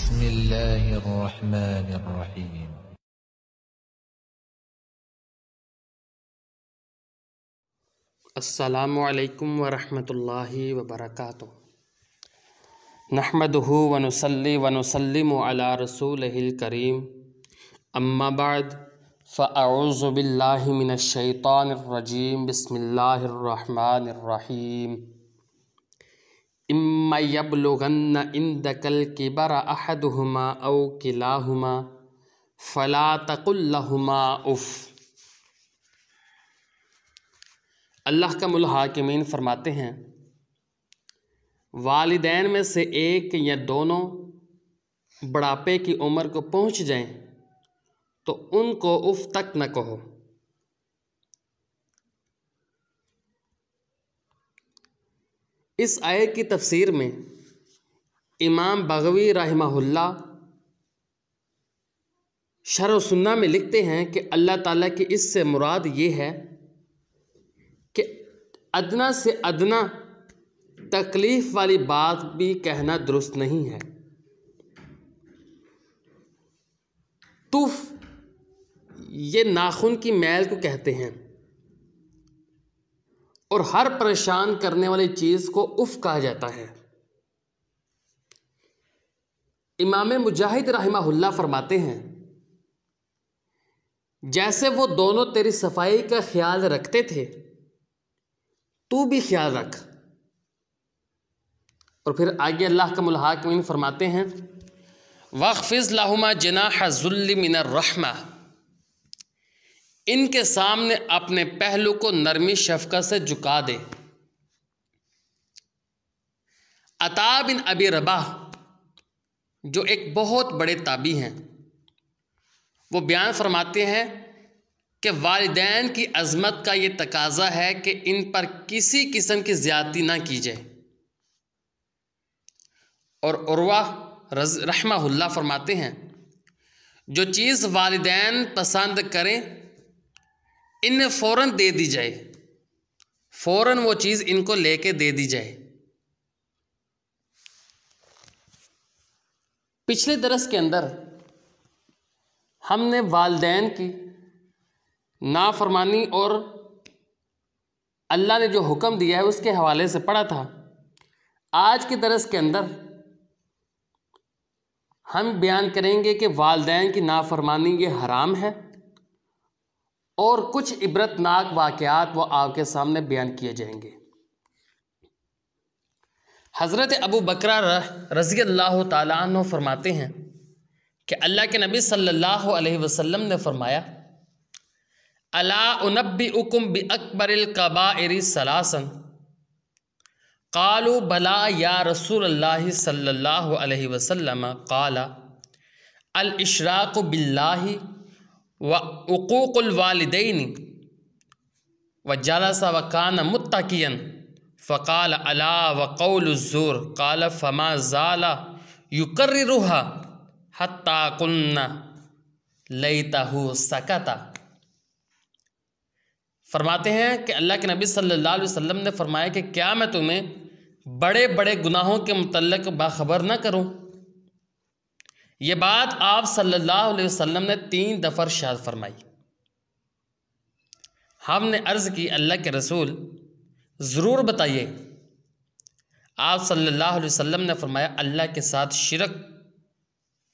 बिस्मिल्लाहिर्रहमानिर्रहीम। अस्सलामु अलैकुम वरहमतुल्लाहि वबरकातुहु। नहमदुहु व नुसल्ली व नुसल्लिमु अला रसूलिहिल करीम। अम्मा बाद फ़अऊज़ु बिल्लाहि मिनश शैतानिर रजीम। बिस्मिल्लाहिर रहमानिर रहीम। इम्मा यब्लुगन्न इंदकल किबरा अहदुहुमा औ किलाहुमा फ़ला तक़ुल लहुमा उफ़। अल्लाह का मुल्हाकिमीन फरमाते हैं, वालिदैन में से एक या दोनों बुढ़ापे की उम्र को पहुँच जाएं तो उनको उफ़ तक न कहो। इस आयत की तफसीर में इमाम बग़वी रहमहुल्लाह शरह सुन्ना में लिखते हैं कि अल्लाह ताला की इससे मुराद ये है कि अदना से अदना तकलीफ़ वाली बात भी कहना दुरुस्त नहीं है। तुफ़ ये नाखून की मैल को कहते हैं और हर परेशान करने वाली चीज़ को उफ़ कहा जाता है। इमाम मुजाहिद रहमहुल्लाह फरमाते हैं, जैसे वो दोनों तेरी सफाई का ख्याल रखते थे तू भी ख्याल रख। और फिर आगे अल्लाह का मुल्हाकिमीन फरमाते हैं, वख़्फ़िज़ लहुमा जनाह ज़ुल्लि मिनर रहमा। इनके सामने अपने पहलू को नरमी शफ़क़त से झुका दे। अता बिन अबी रबाह जो एक बहुत बड़े ताबी हैं, वो बयान फरमाते हैं कि वालिदैन की अज़मत का ये तकाज़ा है कि इन पर किसी किस्म की ज़्यादती ना की जाए। और उर्वा रहमहुल्लाह फरमाते हैं, जो चीज़ वालिदैन पसंद करें इन्हें फ़ौरन दे दी जाए, फ़ौरन वो चीज़ इनको लेके दे दी जाए। पिछले दरस के अंदर हमने वालिदैन की नाफरमानी और अल्लाह ने जो हुक्म दिया है उसके हवाले से पढ़ा था। आज के दरस के अंदर हम बयान करेंगे कि वालिदैन की नाफरमानी ये हराम है और कुछ इबरतनाक वाक़यात वो आपके सामने बयान किए जाएंगे। हज़रत अबू बकरा रज़ी अल्लाह ताला अन्हु फरमाते हैं कि अल्लाह के नबी सल्लल्लाहु अलैहि वसल्लम ने फरमाया, अला उनब्बिउकुम बि अकबरिल कबाइरि सलासन। क़ालू बला या रसूलल्लाहि सल्लल्लाहु अलैहि वसल्लम। क़ाला अल इशराकु बिल्लाहि व उक़ूक़ुल वालिदैनि व जलसा व कान मुत्तकियन फ़क़ाल अला व क़ौलुज़्ज़ूर। क़ाल फ़मा ज़ाला युकर्रिरुहा हत्ता क़ुल्ना लैतहु सकता। फरमाते हैं कि अल्लाह के नबी सल्लल्लाहु अलैहि वसल्लम ने फरमाया कि क्या मैं तुम्हें बड़े बड़े गुनाहों के मुतल्लिक़ बाखबर न करूं। ये बात आप सल्लल्लाहु अलैहि वसल्लम ने 3 दफ़ा इरशाद फरमाई। हमने अर्ज़ की, अल्लाह के रसूल ज़रूर बताइए। आप सल्लल्लाहु अलैहि वसल्लम ने फरमाया, अल्लाह के साथ शिरक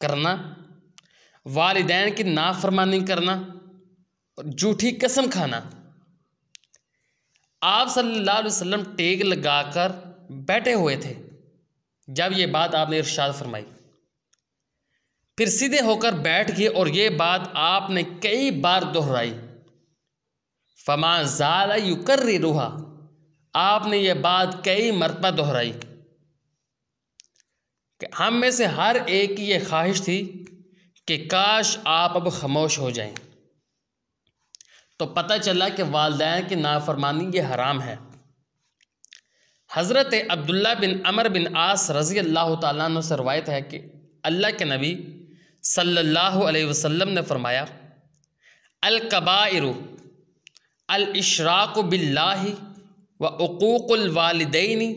करना, वालिदैन की नाफरमानी करना और झूठी कसम खाना। आप सल्लल्लाहु अलैहि वसल्लम टेक लगाकर बैठे हुए थे जब ये बात आपने इरशाद फरमाई। फिर सीधे होकर बैठ गए और ये बात आपने कई बार दोहराई। फमा ज़ाला युकर्रिरुहा, आपने ये बात कई मरतबा दोहराई कि हम में से हर एक की ये ख्वाहिश थी कि काश आप अब खामोश हो जाएं। तो पता चला कि वालिदैन की नाफरमानी ये हराम है। हज़रत अब्दुल्ला बिन अमर बिन आस रज़ी अल्लाह ताला अन्हु से रवायत है कि अल्लाह के नबी सल्लल्लाहु अलैहि वसल्लम ने फरमाया, अल कबाइरु अल इशराकु बिल्लाहि व उक़ूक़ुल वालिदैनि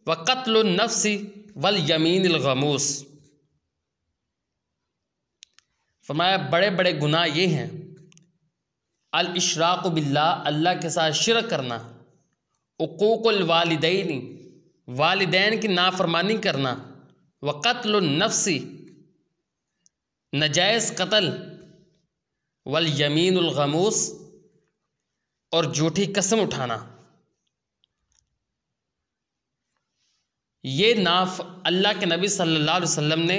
व क़त्लुन नफ्सी वल यमीनिल गमूस। फरमाया बड़े बड़े गुनाह ये हैं, अल इशराक बिल्लाह, अल्लाह के साथ शिरक करना, उकूकुल वालिदैनी, वालिदैन की नाफरमानी करना, व क़त्लुन नफ्सी, नजायज़ कत्ल, वल यमीनुल गमूस, और झूठी कसम उठाना। ये अल्लाह के नबी सल्लल्लाहु अलैहि वसल्लम ने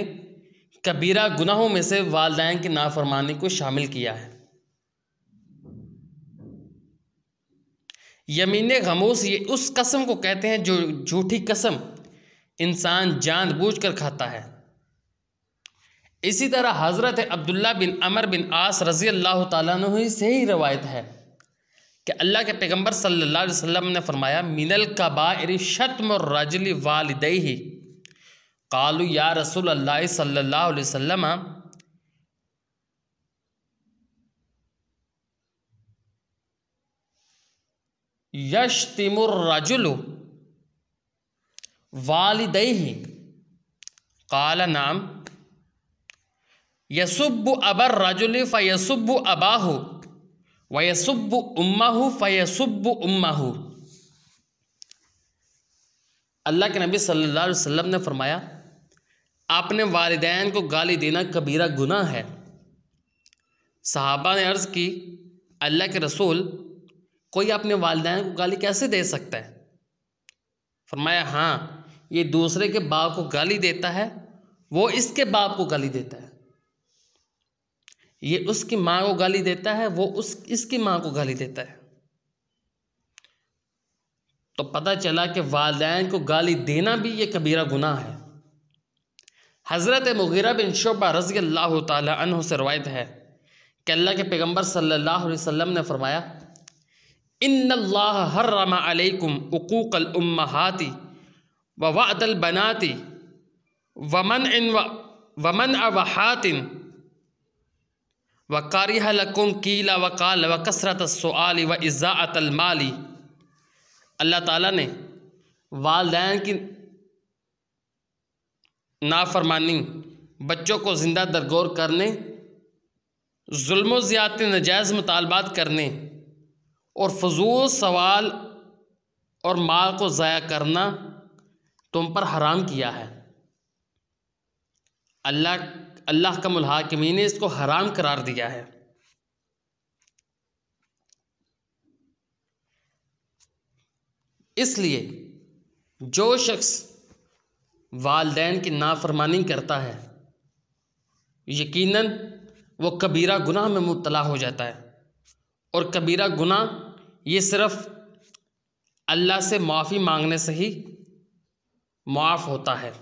कबीरा गुनाहों में से वालिदैन की नाफरमानी को शामिल किया है। यमीन गमूस ये उस कसम को कहते हैं जो झूठी कसम इंसान जानबूझकर खाता है। इसी तरह हज़रत अब्दुल्ला बिन अमर बिन आस रज़ी अल्लाह ताला अन्हु से ही रवायत है कि अल्लाह के पैगंबर सल्लल्लाहु अलैहि वसल्लम ने फरमाया, मिनल कबाइर शत्म रजुल वालिदैहि। कालू या रसूल अल्लाह सल्लल्लाहु अलैहि वसल्लम, यश्तिमुर रजुल वालिदैहि। काला नाम, यसुब्बु अबर रजुल फ़यसुब्बु अबाहु व यसुब्बु उम्महु फ़यसुब्बु उम्महु। अल्लाह के नबी सल्लल्लाहु अलैहि वसल्लम ने फरमाया, आपने वालिदैन को गाली देना कबीरा गुनाह है। सहाबा ने अर्ज़ की, अल्लाह के रसूल, कोई अपने वालिदैन को गाली कैसे दे सकता है? फरमाया, हाँ, ये दूसरे के बाप को गाली देता है, वो इसके बाप को गाली देता है। ये उसकी माँ को गाली देता है, वो इसकी माँ को गाली देता है। तो पता चला कि वालिदैन को गाली देना भी ये कबीरा गुनाह है। हज़रत मुग़ीरा बिन शुअबा रज़ी अल्लाह ताला अन्हु से रवायत है कि अल्लाह के पैगंबर सल्लल्लाहु अलैहि वसल्लम ने फरमाया, इन्नल्लाह हर्रमा अलैकुम उकूक़ल उम्महाति व वअदल बनाति वमन अवहातिन व कारिह लकुम कीला व काल व कसरत सुआली व इज़्ज़ाअतल माली। अल्लाह ताला ने वालिदैन की नाफरमानी, बच्चों को ज़िंदा दरगोर करने, जुल्म ज़्यादती, नजायज़ मुतालबात करने और फजूल सवाल और माल को ज़ाया करना तुम पर हराम किया है। अल्लाह का मुल्हाकिमीन ने इसको हराम करार दिया है। इसलिए जो शख्स वालिदैन की नाफरमानी करता है, यकीनन वो कबीरा गुनाह में मुब्तला हो जाता है। और कबीरा गुनाह ये सिर्फ़ अल्लाह से माफ़ी मांगने से ही मुआफ़ होता है।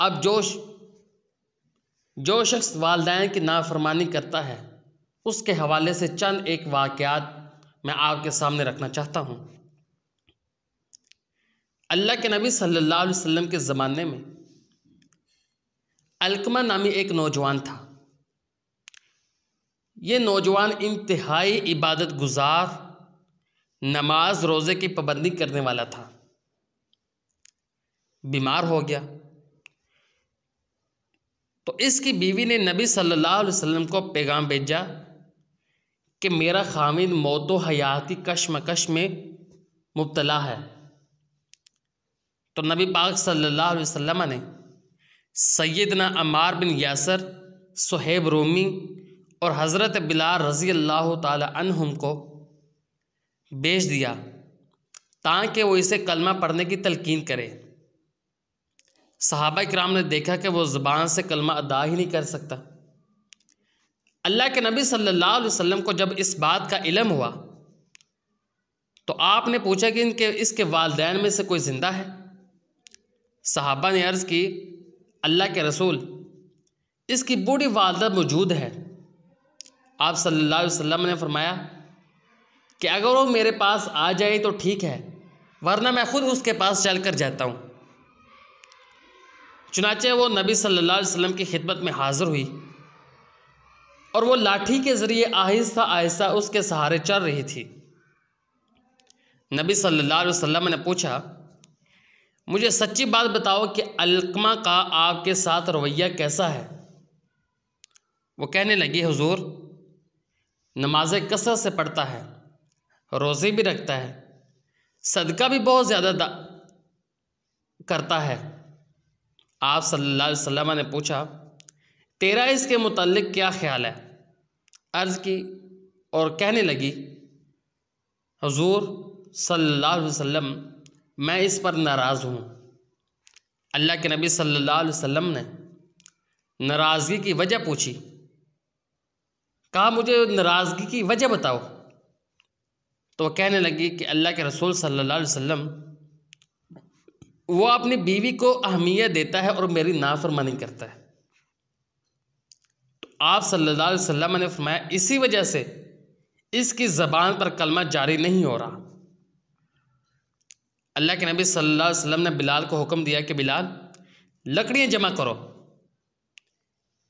अब जो शख्स वालिदैन की नाफरमानी करता है, उसके हवाले से चंद एक वाक़यात मैं आपके सामने रखना चाहता हूँ। अल्लाह के नबी सल्लल्लाहु अलैहि वसल्लम के ज़माने में अलकमा नामी एक नौजवान था। ये नौजवान इंतहाई इबादत गुजार, नमाज रोज़े की पाबंदी करने वाला था। बीमार हो गया तो इसकी बीवी ने नबी सल्लल्लाहु अलैहि वसल्लम को पैगाम भेजा कि मेरा खामिद मौतो हयाती कश्मकश में मुब्तला है। तो नबी पाक सल्लल्लाहु अलैहि वसल्लम ने सैयदना अम्मार बिन यासर, सुहैब रूमी और हज़रत बिलाल रज़ी अल्लाह ताला अन्हुम को भेज दिया ताकि वो इसे कलमा पढ़ने की तलकीन करे। सहाबा किराम ने देखा कि वो ज़ुबान से कलमा अदा ही नहीं कर सकता। अल्लाह के नबी सल्लल्लाहु अलैहि वसल्लम को जब इस बात का इल्म हुआ तो आपने पूछा कि इसके वालिदैन में से कोई ज़िंदा है? सहाबा ने अर्ज़ की, अल्लाह के रसूल, इसकी बूढ़ी वालिदा मौजूद है। आप सल्लल्लाहु अलैहि वसल्लम ने फरमाया कि अगर वो मेरे पास आ जाए तो ठीक है, वरना मैं खुद उसके पास चल कर जाता हूँ। चुनाचे वो नबी सल्लल्लाहु अलैहि वसल्लम की खिदमत में हाज़िर हुई और वो लाठी के ज़रिए आहिस्ता आहिस्ता उसके सहारे चल रही थी। नबी सल्लल्लाहु अलैहि वसल्लम ने पूछा, मुझे सच्ची बात बताओ कि अलकमा का आपके साथ रवैया कैसा है? वो कहने लगी, हुजूर नमाज़ें कसरत से पढ़ता है, रोज़े भी रखता है, सदका भी बहुत ज़्यादा करता है। आप सल्लल्लाहु अलैहि वसल्लम ने पूछा, तेरा इसके मुताल्लिक क्या ख्याल है? अर्ज़ की और कहने लगी, हुजूर सल्लल्लाहु अलैहि वसल्लम मैं इस पर नाराज़ हूँ। अल्लाह के नबी सल्लल्लाहु अलैहि वसल्लम ने नाराज़गी की वजह पूछी। कहा, मुझे नाराज़गी की वजह बताओ। तो वह कहने लगी कि अल्लाह के रसूल सल्लल्लाहु अलैहि वसल्लम वो अपनी बीवी को अहमियत देता है और मेरी नाफरमानी करता है। तो आप सल्लल्लाहु अलैहि वसल्लम ने फरमाया, इसी वजह से इसकी ज़बान पर कलमा जारी नहीं हो रहा। अल्लाह के नबी सल्लल्लाहु अलैहि वसल्लम ने बिलाल को हुक्म दिया कि बिलाल लकड़ियाँ जमा करो।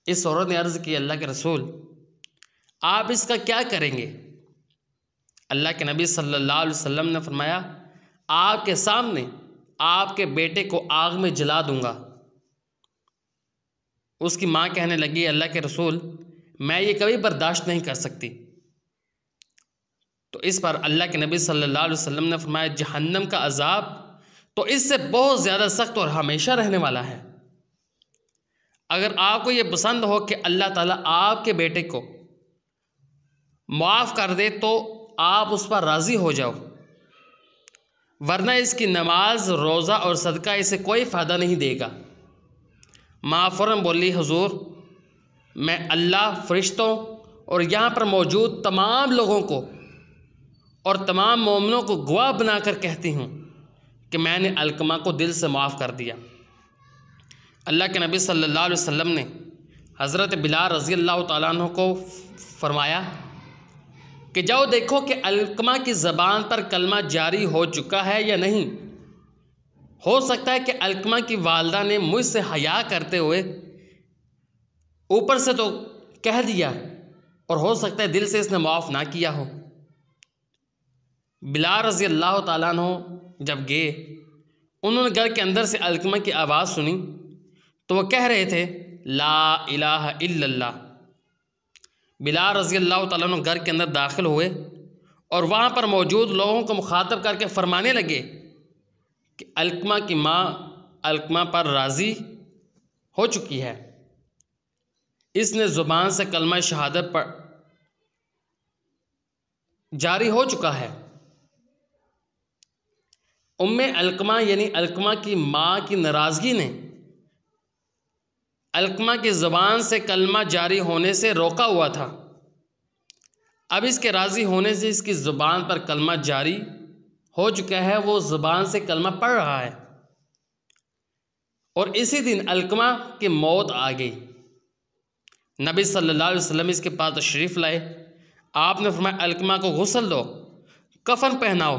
इस औरत ने अर्ज़ की, अल्लाह के रसूल आप इसका क्या करेंगे? अल्लाह के नबी सल्लल्लाहु अलैहि वसल्लम ने फरमाया, आपके सामने आपके बेटे को आग में जला दूंगा। उसकी माँ कहने लगी, अल्लाह के रसूल मैं ये कभी बर्दाश्त नहीं कर सकती। तो इस पर अल्लाह के नबी सल्लल्लाहु अलैहि वसल्लम ने फरमाया, जहन्नम का अजाब तो इससे बहुत ज़्यादा सख्त और हमेशा रहने वाला है। अगर आपको ये पसंद हो कि अल्लाह ताला आपके बेटे को माफ़ कर दे तो आप उस पर राज़ी हो जाओ, वरना इसकी नमाज, रोज़ा और सदका इसे कोई फ़ायदा नहीं देगा। माँ फ़ौरन बोली, हुजूर मैं अल्लाह, फ़रिश्तों और यहाँ पर मौजूद तमाम लोगों को और तमाम मोमिनों को गवाह बनाकर कहती हूँ कि मैंने अलकमा को दिल से माफ़ कर दिया। अल्लाह के नबी सल्लल्लाहु अलैहि वसल्लम ने हज़रत बिलाल रज़ी अल्लाह तआला अन्हु को फरमाया कि जाओ देखो कि अलकमा की ज़बान पर कलमा जारी हो चुका है या नहीं। हो सकता है कि अलकमा की वालदा ने मुझसे हया करते हुए ऊपर से तो कह दिया और हो सकता है दिल से इसने माफ़ ना किया हो। बिलाल रज़ी अल्लाह तआला अन्हु जब गए, उन्होंने घर के अंदर से अलकमा की आवाज़ सुनी तो वह कह रहे थे, ला इलाहा इल्लल्लाह। बिलाल रज़ी अल्लाह तआला अन्हु घर के अंदर दाखिल हुए और वहाँ पर मौजूद लोगों को मुखातब करके फरमाने लगे कि अलकमा की माँ अलकमा पर राज़ी हो चुकी है, इसने ज़ुबान से कलमा शहादत पर जारी हो चुका है। उम्मे अलकमा यानी अलकमा की माँ की नाराज़गी ने अलकमा की ज़ुबान से कलमा जारी होने से रोका हुआ था। अब इसके राज़ी होने से इसकी ज़ुबान पर कलमा जारी हो चुका है, वो ज़ुबान से कलमा पढ़ रहा है। और इसी दिन अलकमा की मौत आ गई। नबी सल्लल्लाहु अलैहि वसल्लम इसके पास तशरीफ़ लाए। आपने फरमाया, अलकमा को गुस्ल दो, कफन पहनाओ।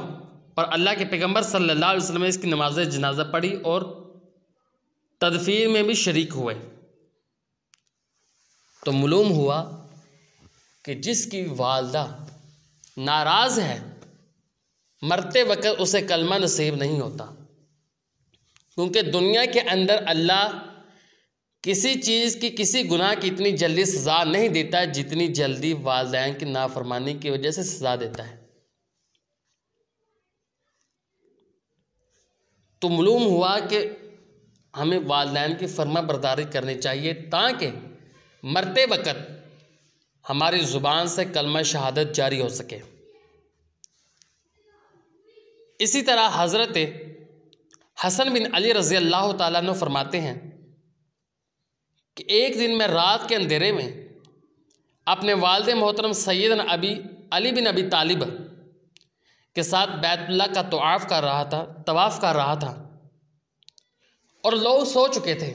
और अल्लाह के पैगंबर सल्लल्लाहु अलैहि वसल्लम ने इसकी नमाज जनाजा पढ़ी और तदफीन में भी शरीक हुए। तो मालूम हुआ कि जिसकी वालदा नाराज़ है, मरते वक्त उसे कलमा नसीब नहीं होता, क्योंकि दुनिया के अंदर अल्लाह किसी चीज़ की, किसी गुनाह की इतनी जल्दी सज़ा नहीं देता जितनी जल्दी वालिदैन की नाफरमानी की वजह से सज़ा देता है। तो मालूम हुआ कि हमें वालिदैन की फर्मा बरदारी करनी चाहिए ताकि मरते वक्त हमारी ज़ुबान से कलमा शहादत जारी हो सके। इसी तरह हज़रत हसन बिन अली रज़ी अल्लाह ताला अन्हु फरमाते हैं कि एक दिन मैं रात के अंधेरे में अपने वालिद मोहतरम सैयदना अली बिन अबी तालिब के साथ बैतुल्लाह का तवाफ़ कर रहा था और लोग सो चुके थे।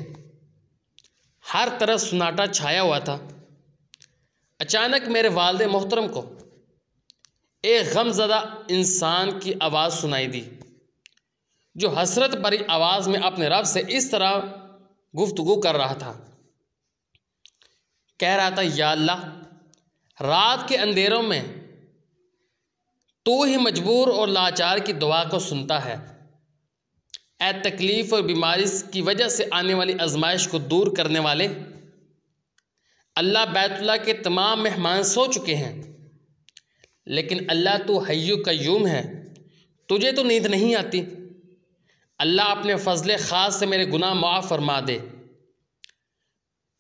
हर तरफ सन्नाटा छाया हुआ था। अचानक मेरे वालिद मोहतरम को एक गमज़दा इंसान की आवाज़ सुनाई दी, जो हसरत भरी आवाज़ में अपने रब से इस तरह गुफ्तगू कर रहा था। कह रहा था, या अल्लाह, रात के अंधेरों में तू ही मजबूर और लाचार की दुआ को सुनता है। ऐ तकलीफ़ और बीमारी की वजह से आने वाली आजमाइश को दूर करने वाले, अल्लाह बैतुल्लाह के तमाम मेहमान सो चुके हैं, लेकिन अल्लाह तू हय्यु कय्यूम है, तुझे तो नींद नहीं आती। अल्लाह अपने फजले ख़ास से मेरे गुनाह माफ़ फरमा दे।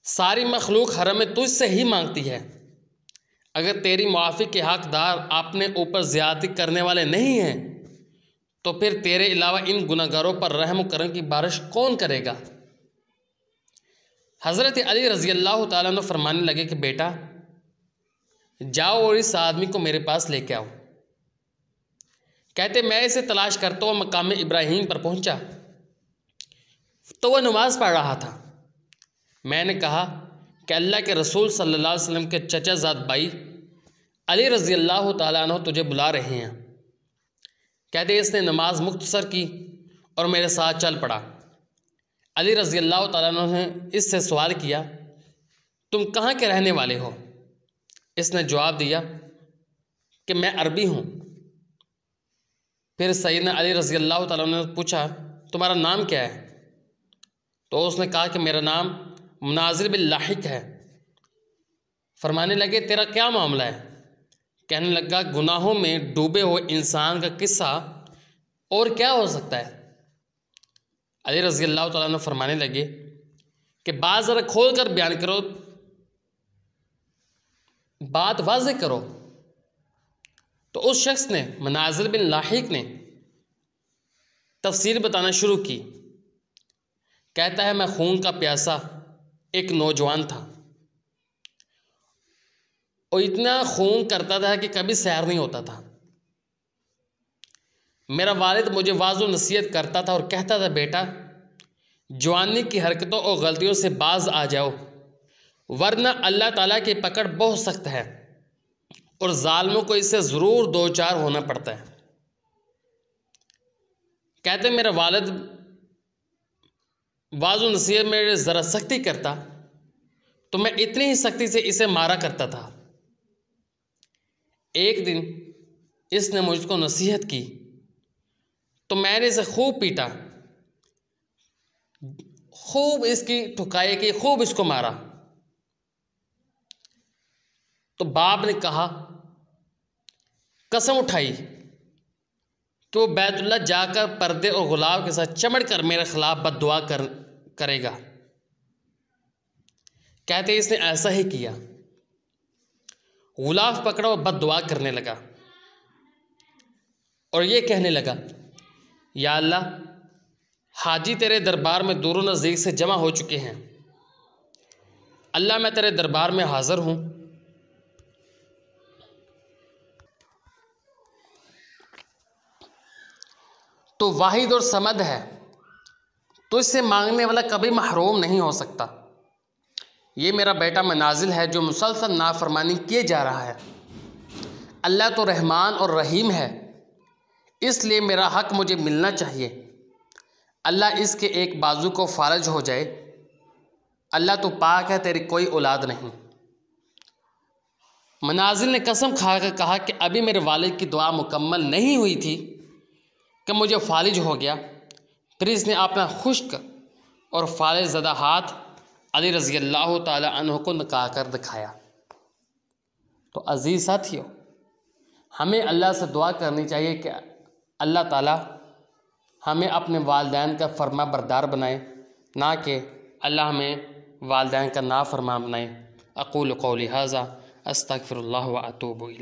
सारी मखलूक हरम में तुझसे ही मांगती है। अगर तेरी मुआफ़ी के हक़दार अपने ऊपर ज़्यादती करने वाले नहीं हैं, तो फिर तेरे अलावा इन गुनहगारों पर रहम करम की बारिश कौन करेगा। हज़रत अली रज़ी अल्लाह ताला अन्हु फरमाने लगे कि बेटा जाओ और इस आदमी को मेरे पास लेके आओ। कहते मैं इसे तलाश करता हुआ मकाम इब्राहीम पर पहुंचा तो वह नमाज़ पढ़ रहा था। मैंने कहा कि अल्लाह के रसूल सल्लल्लाहु अलैहि वसल्लम के चचाज़ाद भाई अली रज़ी अल्लाह ताला अन्हु तुझे बुला रहे हैं। कहते इसने नमाज मुख्तसर की और मेरे साथ चल पड़ा। अली रज़ी अल्लाह ताला अन्हु ने इससे सवाल किया, तुम कहाँ के रहने वाले हो। इसने जवाब दिया कि मैं अरबी हूँ। फिर सैयदना अली रज़ी अल्लाह ताला अन्हु ने पूछा, तुम्हारा नाम क्या है। तो उसने कहा कि मेरा नाम मुनाज़िर बिन लाहिक है। फरमाने लगे तेरा क्या मामला है। कहने लगा गुनाहों में डूबे हुए इंसान का किस्सा और क्या हो सकता है। अली रज़ी अल्लाह ताला अन्हु फरमाने लगे कि बात ज़रा खोल कर बयान करो, बात वाज़ेह करो। तो उस शख्स ने मुनाज़िर बिन लाहिक ने तफसीर बताना शुरू की। कहता है मैं खून का प्यासा एक नौजवान था और इतना खून करता था कि कभी सैर नहीं होता था। मेरा वालिद मुझे वाज़ो नसीहत करता था और कहता था बेटा जवानी की हरकतों और गलतियों से बाज आ जाओ, वरना अल्लाह ताला की पकड़ बहुत सख्त है और जालिमों को इससे ज़रूर दो चार होना पड़ता है। कहते मेरा वालिद वाज़ो नसीहत में ज़रा सख्ती करता तो मैं इतनी ही सख्ती से इसे मारा करता था। एक दिन इसने मुझको नसीहत की तो मैंने इसे खूब पीटा, खूब इसकी ठुकाई की, खूब इसको मारा। तो बाप ने कहा, कसम उठाई कि वो बैतुल्लाह जाकर पर्दे और गुलाब के साथ चमड़ कर मेरे खिलाफ बद्दुआ करेगा। कहते इसने ऐसा ही किया, गुलाब पकड़ा और बद्दुआ करने लगा और ये कहने लगा या अल्लाह हाजी तेरे दरबार में दूर नज़दीक से जमा हो चुके हैं। अल्लाह मैं तेरे दरबार में हाज़िर हूँ। तो वाहिद और समद है, तो इससे मांगने वाला कभी महरूम नहीं हो सकता। ये मेरा बेटा मनाजिल है जो मुसलसल नाफरमानी किए जा रहा है। अल्लाह तो रहमान और रहीम है, इसलिए मेरा हक़ मुझे मिलना चाहिए। अल्लाह इसके एक बाजू को फारज हो जाए। अल्लाह तो पाक है, तेरी कोई औलाद नहीं। मनाजिल ने कसम खाकर कहा कि अभी मेरे वालिद की दुआ मुकम्मल नहीं हुई थी कि मुझे फालिज हो गया। फिर इसने अपना खुश्क और फालिज ज़दा हाथ अली रज़ी अल्लाह ताला अन्हु को निकाह कर दिखाया। तो अज़ीज़ साथियों, हमें अल्लाह से दुआ करनी चाहिए कि अल्लाह ताला हमें अपने वालिदैन का फरमा बरदार बनाए, ना कि अल्लाह हमें वालिदैन का नाफरमान बनाए। अक़ूलु क़ौली हाज़ा अस्तग़फ़िरुल्लाह व अतूबु इलैह।